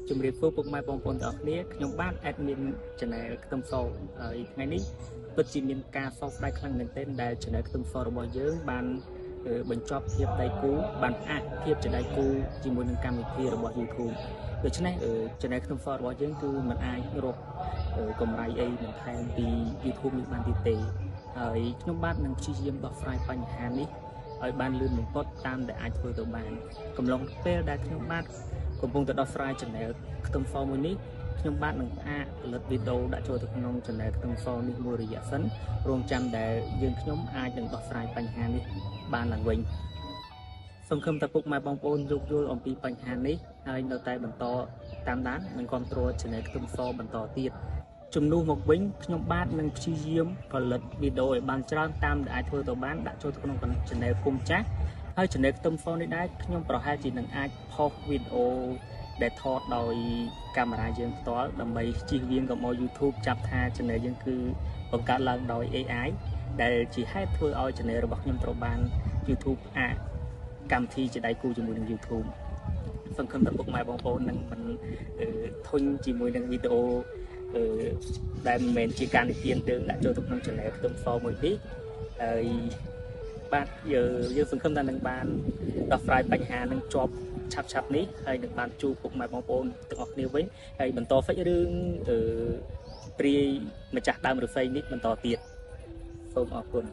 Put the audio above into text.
ជំរាបសួរពុកម៉ែបងប្អូនទាំងអស់គ្នាខ្ញុំបាន admin channel ខ្ទឹមសហើយថ្ងៃនេះពិតជាមានការសោកស្ដាយខ្លាំងមែនទែនដែល channel ខ្ទឹមសរបស់យើងបានបញ្ចប់ភាពដៃគូបានផ្អាកភាពជាដៃគូជាមួយនឹងកម្មវិធីរបស់ YouTube ដូច្នេះ channel ខ្ទឹមសរបស់យើងគឺមិនអាចរកកម្រៃអីបន្ថែមពី YouTube នេះបានទៀតទេហើយខ្ញុំបាទនឹងព្យាយាមដោះស្រាយបញ្ហានេះឲ្យបានលឿនបំផុតតាមដែលអាចធ្វើទៅបានកំឡុងពេលដែលខ្ញុំបាទកំពុងតែដោះស្រាយ channel ខ្ទឹមសមួយនេះខ្ញុំបាទនឹងផ្អាកផលិតវីដេអូដាក់ចូលទៅក្នុង channel ខ្ទឹមសនេះមួយរយៈសិនរងចាំដែលយើងខ្ញុំអាចនឹងដោះស្រាយបញ្ហានេះបានឡើងវិញសង្ឃឹមថាពុកម៉ែបងប្អូនយោគយល់អំពីបញ្ហានេះហើយនៅតែបន្តតាមដាននិងគ្រប់គ្រង channel ខ្ទឹមសបន្តទៀតជំនួសមកវិញខ្ញុំបាទនឹងព្យាយាមផលិតវីដេអូឲ្យបានច្រើនតាមដែលអាចធ្វើទៅបានដាក់ចូលក្នុង channel ភូមិចាស់ហើយ channel ខ្ទឹមសនេះដែរខ្ញុំប្រហែលជានឹងអាចផុសវីដេអូដែលថតដោយកាមេរ៉ាយើងផ្ទាល់ដើម្បីជៀសវាងកុំឲ្យ YouTube ចាប់ថា channel យើងគឺបង្កើតឡើងដោយ AI ដែលជាហេតុធ្វើឲ្យ channel របស់ខ្ញុំត្រូវបាន YouTube អាចកម្មវិធីជាដៃគូជាមួយនឹង YouTube សង្ឃឹមថាពុកម៉ែបងប្អូននឹងមិនធុញជាមួយនឹងវីដេអូដែលមិនមែនជាការនិទានទៅដាក់ចូលទៅក្នុង channel ខ្ទឹមសមួយនេះហើយបាទយើងសង្ឃឹមថានឹងបានដោះស្រាយបញ្ហានឹងជាប់ឆាប់នេះហើយនឹងបានជួបពុកម៉ែបងប្អូនទាំងអស់គ្នាវិញហើយបន្តហ្វិចរឿងព្រាយម្ចាស់ដើមឫស្សីនេះបន្តទៀតសូមអរគុណ